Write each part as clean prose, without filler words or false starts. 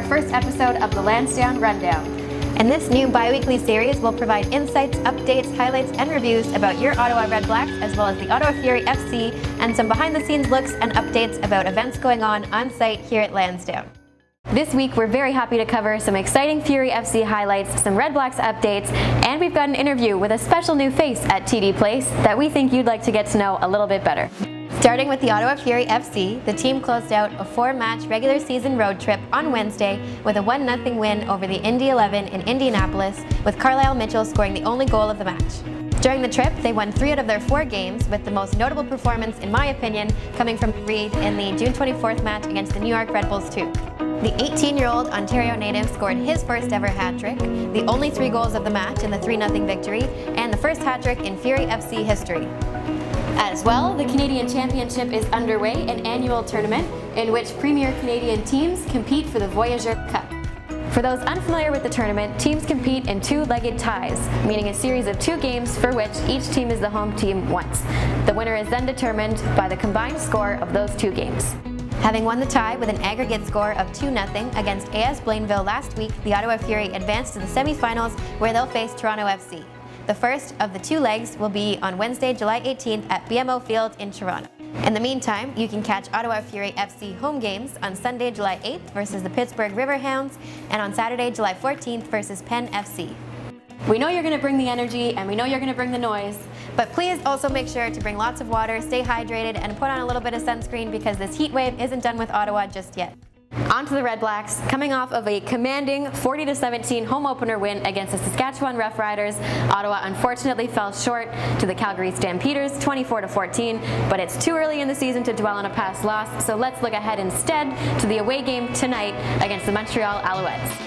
first episode of the Lansdowne Rundown. And this new bi-weekly series will provide insights, updates, highlights, and reviews about your Ottawa Red Blacks, as well as the Ottawa Fury FC, and some behind-the-scenes looks and updates about events going on site here at Lansdowne. This week, we're very happy to cover some exciting Fury FC highlights, some Red Blacks updates, and we've got an interview with a special new face at TD Place that we think you'd like to get to know a little bit better. Starting with the Ottawa Fury FC, the team closed out a 4-match regular season road trip on Wednesday with a 1-0 win over the Indy 11 in Indianapolis, with Carlisle Mitchell scoring the only goal of the match. During the trip, they won 3 out of their 4 games, with the most notable performance, in my opinion, coming from Reed in the June 24th match against the New York Red Bulls 2. The 18-year-old Ontario native scored his first ever hat-trick, the only 3 goals of the match in the 3-0 victory, and the first hat-trick in Fury FC history. As well, the Canadian Championship is underway, an annual tournament in which premier Canadian teams compete for the Voyageur Cup. For those unfamiliar with the tournament, teams compete in 2-legged ties, meaning a series of 2 games for which each team is the home team once. The winner is then determined by the combined score of those 2 games. Having won the tie with an aggregate score of 2-0 against AS Blainville last week, the Ottawa Fury advanced to the semi-finals, where they'll face Toronto FC. The first of the 2 legs will be on Wednesday, July 18th at BMO Field in Toronto. In the meantime, you can catch Ottawa Fury FC home games on Sunday, July 8th versus the Pittsburgh Riverhounds, and on Saturday, July 14th versus Penn FC. We know you're going to bring the energy, and we know you're going to bring the noise, but please also make sure to bring lots of water, stay hydrated, and put on a little bit of sunscreen, because this heat wave isn't done with Ottawa just yet. On to the Red Blacks. Coming off of a commanding 40-17 home opener win against the Saskatchewan Roughriders, Ottawa unfortunately fell short to the Calgary Stampeders 24-14, but it's too early in the season to dwell on a past loss, so let's look ahead instead to the away game tonight against the Montreal Alouettes.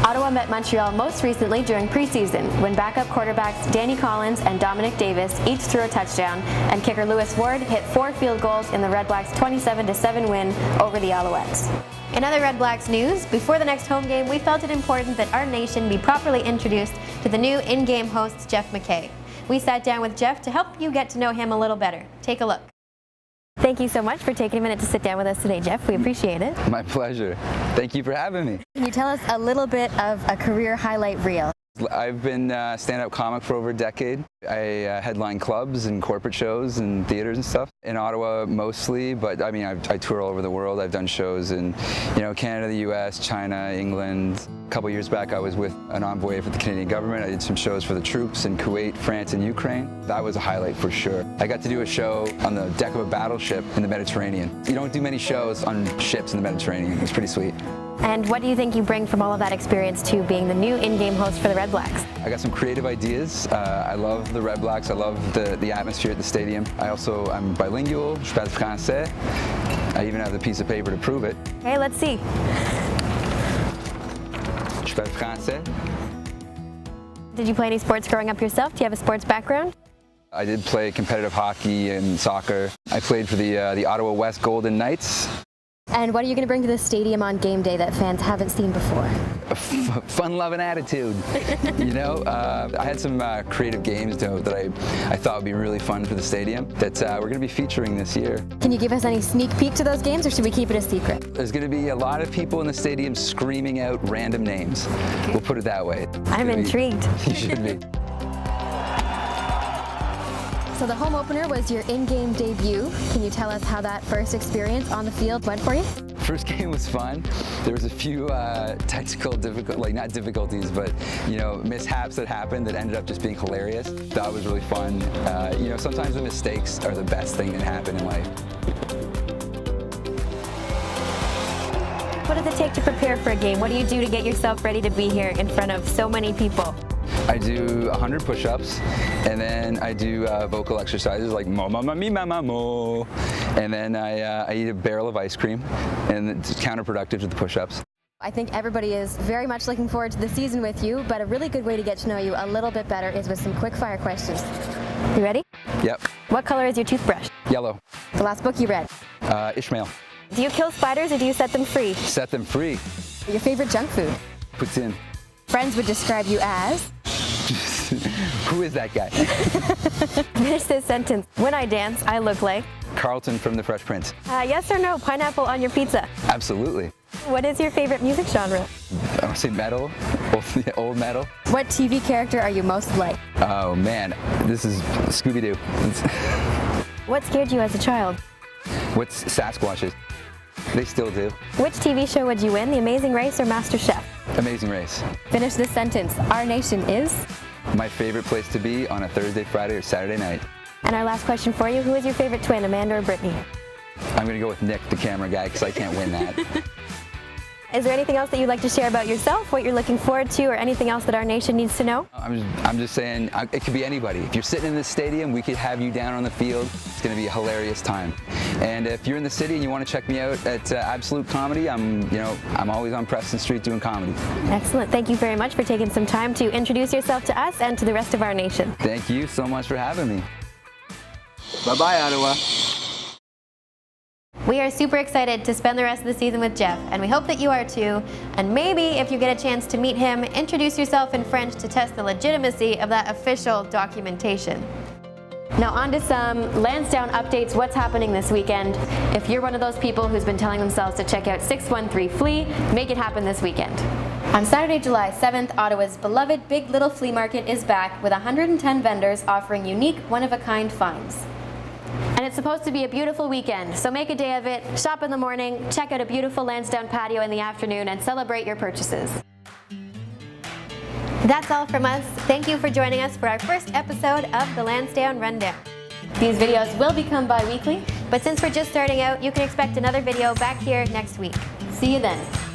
Ottawa met Montreal most recently during preseason, when backup quarterbacks Danny Collins and Dominic Davis each threw a touchdown, and kicker Lewis Ward hit 4 field goals in the Red Blacks' 27-7 win over the Alouettes. In other Red Blacks news, before the next home game, we felt it important that our nation be properly introduced to the new in-game host, Geoff MacKay. We sat down with Geoff to help you get to know him a little better. Take a look. Thank you so much for taking a minute to sit down with us today, Geoff. We appreciate it. My pleasure. Thank you for having me. Can you tell us a little bit of a career highlight reel? I've been a stand-up comic for over a decade. I headline clubs and corporate shows and theaters and stuff in Ottawa mostly, but I mean I tour all over the world. I've done shows in Canada, the US, China, England. A couple years back I was with an envoy for the Canadian government. I did some shows for the troops in Kuwait, France, and Ukraine. That was a highlight for sure. I got to do a show on the deck of a battleship in the Mediterranean. You don't do many shows on ships in the Mediterranean. It was pretty sweet. And what do you think you bring from all of that experience to being the new in-game host for the Red Blacks? I got some creative ideas. I love the Red Blacks. I love the atmosphere at the stadium. I'm bilingual, je parle français. I even have the piece of paper to prove it. Okay, let's see. Je parle français. Did you play any sports growing up yourself? Do you have a sports background? I did play competitive hockey and soccer. I played for the Ottawa West Golden Knights. And what are you going to bring to the stadium on game day that fans haven't seen before? A fun-loving attitude. I had some creative games that I thought would be really fun for the stadium that we're going to be featuring this year. Can you give us any sneak peek to those games, or should we keep it a secret? There's going to be a lot of people in the stadium screaming out random names. Okay. We'll put it that way. I'm intrigued. You should be. So the home opener was your in-game debut. Can you tell us how that first experience on the field went for you? First game was fun. There was a few technical not difficulties, but mishaps that happened that ended up just being hilarious. That was really fun. Sometimes the mistakes are the best thing that happen in life. What does it take to prepare for a game? What do you do to get yourself ready to be here in front of so many people? I do 100 push-ups, and then I do vocal exercises like mo ma ma mi ma ma mo, and then I eat a barrel of ice cream, and it's counterproductive to the push-ups. I think everybody is very much looking forward to the season with you, but a really good way to get to know you a little bit better is with some quick-fire questions. You ready? Yep. What color is your toothbrush? Yellow. The last book you read? Ishmael. Do you kill spiders or do you set them free? Set them free. Your favorite junk food? Poutine. Friends would describe you as? Who is that guy? Finish this sentence. When I dance, I look like? Carlton from The Fresh Prince. Yes or no, pineapple on your pizza? Absolutely. What is your favorite music genre? I want to say metal, old metal. What TV character are you most like? Oh man, this is Scooby-Doo. What scared you as a child? What's Sasquatches? They still do. Which TV show would you win, The Amazing Race or MasterChef? Amazing Race. Finish this sentence. Our nation is? My favorite place to be on a Thursday, Friday, or Saturday night. And our last question for you, who is your favorite twin, Amanda or Brittany? I'm going to go with Nick, the camera guy, because I can't win that. Is there anything else that you'd like to share about yourself, what you're looking forward to, or anything else that our nation needs to know? I'm just saying, it could be anybody. If you're sitting in this stadium, we could have you down on the field. It's going to be a hilarious time. And if you're in the city and you want to check me out at Absolute Comedy, I'm always on Preston Street doing comedy. Excellent. Thank you very much for taking some time to introduce yourself to us and to the rest of our nation. Thank you so much for having me. Bye-bye, Ottawa. We are super excited to spend the rest of the season with Geoff, and we hope that you are too. And maybe if you get a chance to meet him, introduce yourself in French to test the legitimacy of that official documentation. Now on to some Lansdowne updates, what's happening this weekend. If you're one of those people who's been telling themselves to check out 613 Flea, make it happen this weekend. On Saturday, July 7th, Ottawa's beloved Big Little Flea Market is back with 110 vendors offering unique, one-of-a-kind finds. And it's supposed to be a beautiful weekend, so make a day of it, shop in the morning, check out a beautiful Lansdowne patio in the afternoon, and celebrate your purchases. That's all from us. Thank you for joining us for our first episode of the Lansdowne Rundown. These videos will become bi-weekly, but since we're just starting out, you can expect another video back here next week. See you then.